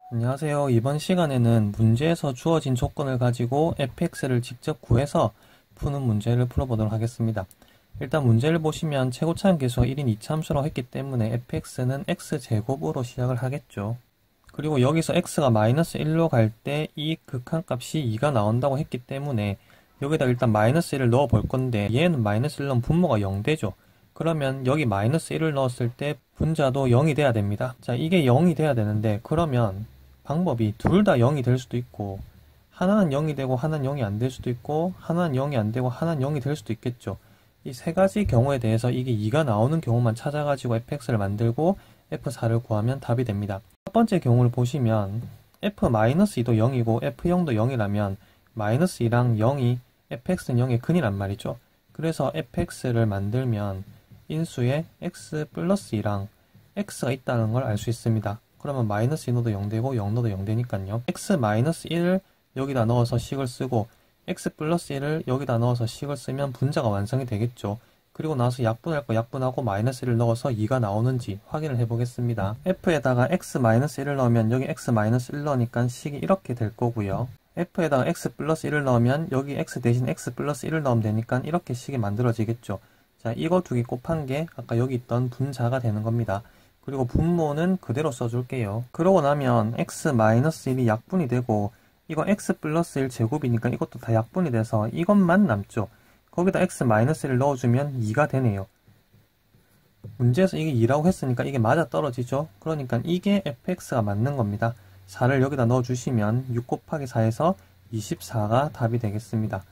안녕하세요. 이번 시간에는 문제에서 주어진 조건을 가지고 fx를 직접 구해서 푸는 문제를 풀어보도록 하겠습니다. 일단 문제를 보시면 최고차항 계수가 1인 2참수라고 했기 때문에 fx는 x제곱으로 시작을 하겠죠. 그리고 여기서 x가 마이너스 1로 갈 때 이 극한값이 2가 나온다고 했기 때문에 여기다 일단 마이너스 1을 넣어 볼 건데 얘는 마이너스 1 넣으면 분모가 0 되죠. 그러면 여기 마이너스 1을 넣었을 때 분자도 0이 돼야 됩니다. 자, 이게 0이 돼야 되는데 그러면 방법이 둘 다 0이 될 수도 있고 하나는 0이 되고 하나는 0이 안 될 수도 있고 하나는 0이 안 되고 하나는 0이 될 수도 있겠죠. 이 세 가지 경우에 대해서 이게 2가 나오는 경우만 찾아가지고 fx를 만들고 f4를 구하면 답이 됩니다. 첫 번째 경우를 보시면 f-2도 0이고 f0도 0이라면 마이너스 2랑 0이 fx는 0의 근이란 말이죠. 그래서 fx를 만들면 인수에 x 플러스 2랑 x가 있다는 걸 알 수 있습니다. 그러면 마이너스 2 넣어도 0 되고 0 넣어도 0 되니까요. x 마이너스 1을 여기다 넣어서 식을 쓰고 x 플러스 1을 여기다 넣어서 식을 쓰면 분자가 완성이 되겠죠. 그리고 나서 약분할 거 약분하고 마이너스 1을 넣어서 2가 나오는지 확인을 해보겠습니다. f에다가 x 마이너스 1을 넣으면 여기 x 마이너스 1 넣으니까 식이 이렇게 될 거고요. f에다가 x 플러스 1을 넣으면 여기 x 대신 x 플러스 1을 넣으면 되니까 이렇게 식이 만들어지겠죠. 자, 이거 두 개 곱한 게 아까 여기 있던 분자가 되는 겁니다. 그리고 분모는 그대로 써줄게요. 그러고 나면 x-1이 약분이 되고 이거 x 플러스 1 제곱이니까 이것도 다 약분이 돼서 이것만 남죠. 거기다 x-1을 넣어주면 2가 되네요. 문제에서 이게 2라고 했으니까 이게 맞아 떨어지죠. 그러니까 이게 fx가 맞는 겁니다. 4를 여기다 넣어주시면 6 곱하기 4에서 24가 답이 되겠습니다.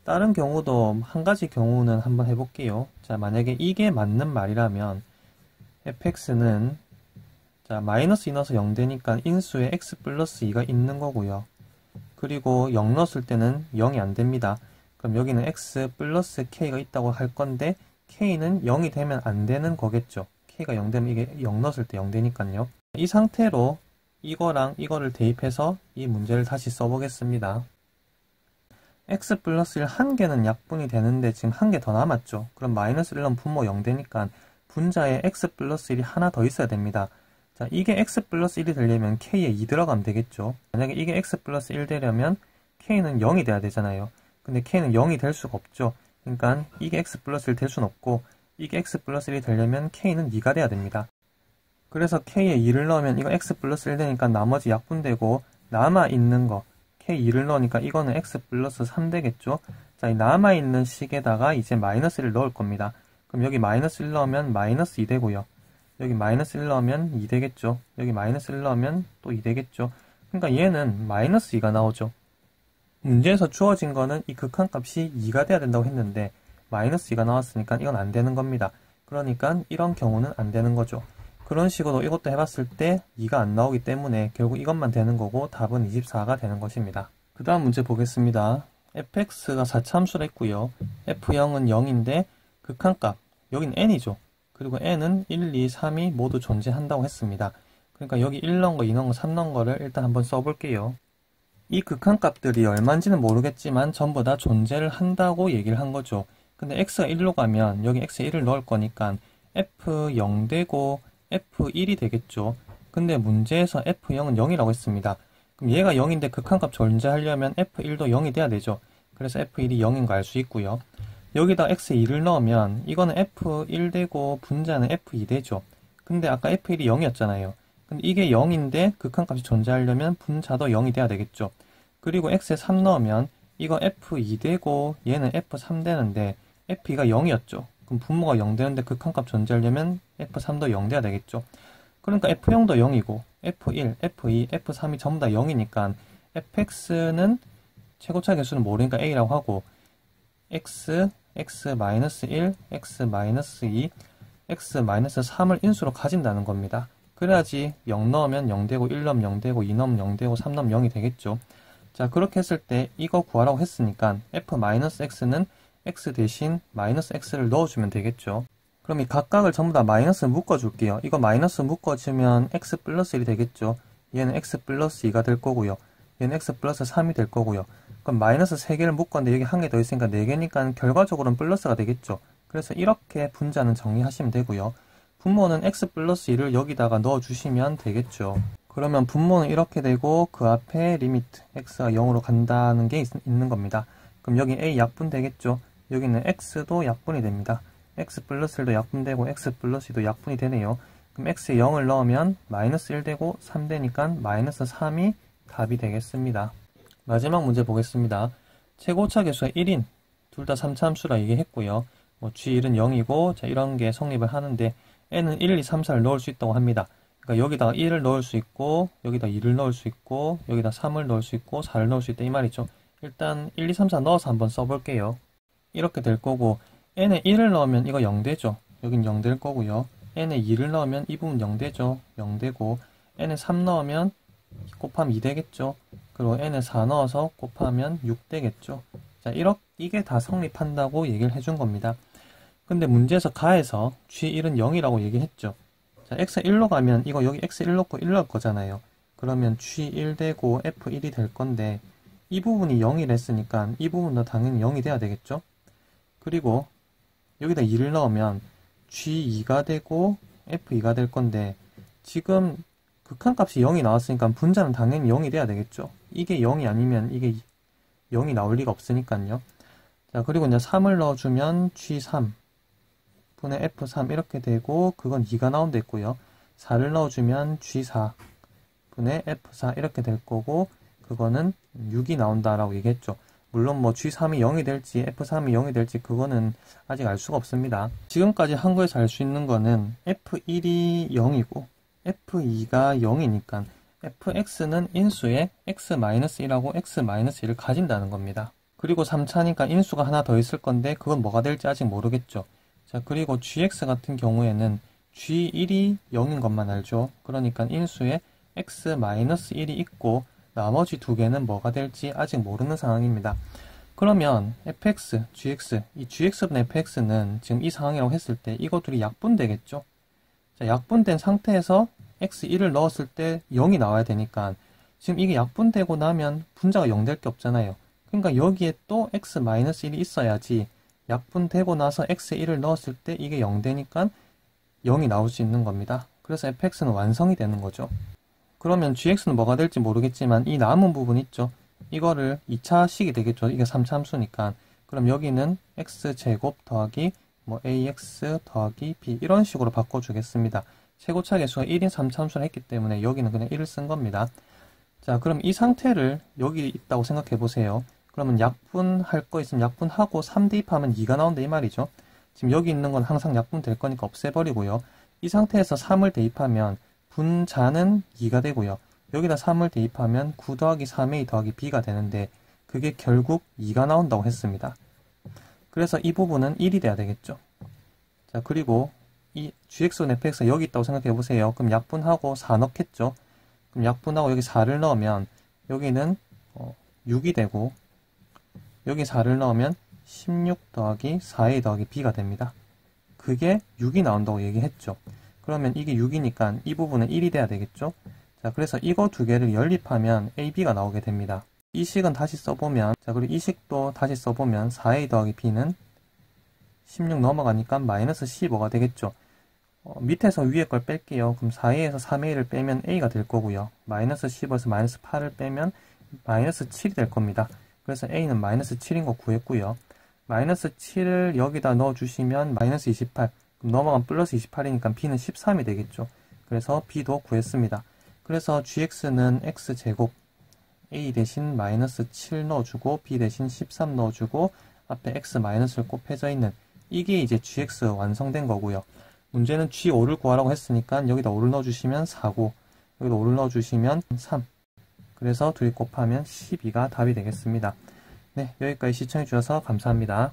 다른 경우도 한 가지 경우는 한번 해볼게요. 자, 만약에 이게 맞는 말이라면 fx는 자 마이너스 2 넣어서 0 되니까 인수에 x 플러스 2가 있는 거고요. 그리고 0 넣었을 때는 0이 안 됩니다. 그럼 여기는 x 플러스 k가 있다고 할 건데 k는 0이 되면 안 되는 거겠죠. k가 0 되면 이게 0 넣었을 때 0 되니까요. 이 상태로 이거랑 이거를 대입해서 이 문제를 다시 써보겠습니다. x 플러스 1 한 개는 약분이 되는데 지금 한 개 더 남았죠. 그럼 마이너스 1은 분모 0 되니까 분자에 x 플러스 1이 하나 더 있어야 됩니다. 자, 이게 x 플러스 1이 되려면 k에 2 들어가면 되겠죠. 만약에 이게 x 플러스 1 되려면 k는 0이 돼야 되잖아요. 근데 k는 0이 될 수가 없죠. 그러니까 이게 x 플러스 1 될 수는 없고 이게 x 플러스 1이 되려면 k는 2가 돼야 됩니다. 그래서 k에 2를 넣으면 이거 x 플러스 1 되니까 나머지 약분되고 남아있는 거 k2를 넣으니까 이거는 x 플러스 3 되겠죠. 자, 이 남아있는 식에다가 이제 마이너스 1을 넣을 겁니다. 그럼 여기 마이너스 1 넣으면 마이너스 2 되고요. 여기 마이너스 1 넣으면 2 되겠죠. 여기 마이너스 1 넣으면 또 2 되겠죠. 그러니까 얘는 마이너스 2가 나오죠. 문제에서 주어진 거는 이 극한값이 2가 돼야 된다고 했는데 마이너스 2가 나왔으니까 이건 안 되는 겁니다. 그러니까 이런 경우는 안 되는 거죠. 그런 식으로 이것도 해봤을 때 2가 안 나오기 때문에 결국 이것만 되는 거고 답은 24가 되는 것입니다. 그 다음 문제 보겠습니다. fx가 4참수라 했고요. f0은 0인데 극한값, 여긴 n이죠. 그리고 n은 1, 2, 3이 모두 존재한다고 했습니다. 그러니까 여기 1 넣은 거, 2 넣은 거, 3 넣은 거를 일단 한번 써볼게요. 이 극한값들이 얼마인지는 모르겠지만 전부 다 존재를 한다고 얘기를 한 거죠. 근데 x가 1로 가면 여기 x에 1을 넣을 거니까 f0 되고 f1이 되겠죠. 근데 문제에서 f0은 0이라고 했습니다. 그럼 얘가 0인데 극한값 존재하려면 f1도 0이 돼야 되죠. 그래서 f1이 0인 거 알 수 있고요. 여기다 x2를 넣으면 이거는 f1 되고 분자는 f2 되죠. 근데 아까 f1이 0이었잖아요. 근데 이게 0인데 극한값이 존재하려면 분자도 0이 돼야 되겠죠. 그리고 x에 3 넣으면 이거 f2 되고 얘는 f3 되는데 f2가 0이었죠. 그럼 분모가 0 되는데 극한값 존재하려면 f3도 0 돼야 되겠죠. 그러니까 f0도 0이고 f1, f2, f3이 전부 다 0이니까 fx는 최고차 개수는 모르니까 a라고 하고 x, x-1, x-2, x-3을 인수로 가진다는 겁니다. 그래야지 0 넣으면 0 되고 1 넣으면 0 되고 2 넣으면 0 되고 3 넣으면 0이 되겠죠. 자, 그렇게 했을 때 이거 구하라고 했으니까 f-x는 x 대신 마이너스 x를 넣어주면 되겠죠. 그럼 이 각각을 전부 다 마이너스 묶어줄게요. 이거 마이너스 묶어주면 x 플러스 1이 되겠죠. 얘는 x 플러스 2가 될 거고요. 얘는 x 플러스 3이 될 거고요. 그럼 마이너스 3개를 묶었는데 여기 한 개 더 있으니까 4개니까 결과적으로는 플러스가 되겠죠. 그래서 이렇게 분자는 정리하시면 되고요. 분모는 x 플러스 2를 여기다가 넣어주시면 되겠죠. 그러면 분모는 이렇게 되고 그 앞에 리미트 x가 0으로 간다는 게 있는 겁니다. 그럼 여기 a 약분 되겠죠. 여기는 x도 약분이 됩니다. x 플러스 1도 약분되고 x 플러스 2도 약분이 되네요. 그럼 x에 0을 넣으면 마이너스 1 되고 3 되니까 마이너스 3이 답이 되겠습니다. 마지막 문제 보겠습니다. 최고차 계수가 1인 둘 다 3차함수라 얘기했고요. g1은 0이고 자, 이런 게 성립을 하는데 n은 1, 2, 3, 4를 넣을 수 있다고 합니다. 그러니까 여기다가 1을 넣을 수 있고 여기다 2를 넣을 수 있고 여기다 3을 넣을 수 있고 4를 넣을 수 있다 이 말이죠. 일단 1, 2, 3, 4 넣어서 한번 써볼게요. 이렇게 될 거고 n에 1을 넣으면 이거 0 되죠. 여긴 0 될 거고요. n에 2를 넣으면 이 부분 0 되죠. 0 되고 n에 3 넣으면 곱하면 2 되겠죠. 그리고 n에 4 넣어서 곱하면 6 되겠죠. 자, 이게 다 성립한다고 얘기를 해준 겁니다. 근데 문제에서 가에서 g1은 0이라고 얘기했죠. 자, x 1로 가면 이거 여기 x 1 넣고 1 넣을 거잖아요. 그러면 g1 되고 f1이 될 건데 이 부분이 0이랬으니까 이 부분도 당연히 0이 돼야 되겠죠. 그리고 여기다 2를 넣으면 g2가 되고 f2가 될 건데 지금 극한값이 0이 나왔으니까 분자는 당연히 0이 돼야 되겠죠. 이게 0이 아니면 이게 0이 나올 리가 없으니까요. 자, 그리고 이제 3을 넣어주면 g3 분의 f3 이렇게 되고 그건 2가 나온다 했고요. 4를 넣어주면 g4 분의 f4 이렇게 될 거고 그거는 6이 나온다라고 얘기했죠. 물론 뭐 g3이 0이 될지 f3이 0이 될지 그거는 아직 알 수가 없습니다. 지금까지 한국에서 알 수 있는 거는 f1이 0이고 f2가 0이니까 fx는 인수에 x-1하고 x-1을 가진다는 겁니다. 그리고 3차니까 인수가 하나 더 있을 건데 그건 뭐가 될지 아직 모르겠죠. 자, 그리고 gx 같은 경우에는 g1이 0인 것만 알죠. 그러니까 인수에 x-1이 있고 나머지 두 개는 뭐가 될지 아직 모르는 상황입니다. 그러면 fx, gx, 이 gx분의 fx는 지금 이 상황이라고 했을 때 이거 둘이 약분되겠죠. 자, 약분된 상태에서 x1을 넣었을 때 0이 나와야 되니까 지금 이게 약분되고 나면 분자가 0 될 게 없잖아요. 그러니까 여기에 또 x-1이 있어야지 약분되고 나서 x1을 넣었을 때 이게 0 되니까 0이 나올 수 있는 겁니다. 그래서 fx는 완성이 되는 거죠. 그러면 gx는 뭐가 될지 모르겠지만 이 남은 부분 있죠. 이거를 2차식이 되겠죠. 이게 3차 함수니까. 그럼 여기는 x제곱 더하기 뭐 ax 더하기 b 이런 식으로 바꿔주겠습니다. 최고차 계수가 1인 3차 함수를 했기 때문에 여기는 그냥 1을 쓴 겁니다. 자, 그럼 이 상태를 여기 있다고 생각해 보세요. 그러면 약분할 거 있으면 약분하고 3 대입하면 2가 나온다 이 말이죠. 지금 여기 있는 건 항상 약분될 거니까 없애버리고요. 이 상태에서 3을 대입하면 분자는 2가 되고요. 여기다 3을 대입하면 9 더하기 3a 더하기 b가 되는데 그게 결국 2가 나온다고 했습니다. 그래서 이 부분은 1이 돼야 되겠죠. 자, 그리고 이 gx분 fx가 여기 있다고 생각해 보세요. 그럼 약분하고 4 넣겠죠. 그럼 약분하고 여기 4를 넣으면 여기는 6이 되고 여기 4를 넣으면 16 더하기 4a 더하기 b가 됩니다. 그게 6이 나온다고 얘기했죠. 그러면 이게 6이니까 이 부분은 1이 돼야 되겠죠. 자, 그래서 이거 두 개를 연립하면 ab가 나오게 됩니다. 이 식은 다시 써보면, 자, 그리고 이 식도 다시 써보면 4a 더하기 b는 16 넘어가니까 마이너스 15가 되겠죠. 밑에서 위에 걸 뺄게요. 그럼 4a에서 3a를 빼면 a가 될 거고요. 마이너스 15에서 마이너스 8을 빼면 마이너스 7이 될 겁니다. 그래서 a는 마이너스 7인 거 구했고요. 마이너스 7을 여기다 넣어주시면 마이너스 28, 그럼 넘어가면 플러스 28이니까 b는 13이 되겠죠. 그래서 b도 구했습니다. 그래서 gx는 x제곱 a 대신 마이너스 7 넣어주고 b 대신 13 넣어주고 앞에 x 마이너스를 곱해져 있는 이게 이제 gx 완성된 거고요. 문제는 g5를 구하라고 했으니까 여기다 5를 넣어주시면 4고 여기다 5를 넣어주시면 3. 그래서 둘이 곱하면 12가 답이 되겠습니다. 네, 여기까지 시청해주셔서 감사합니다.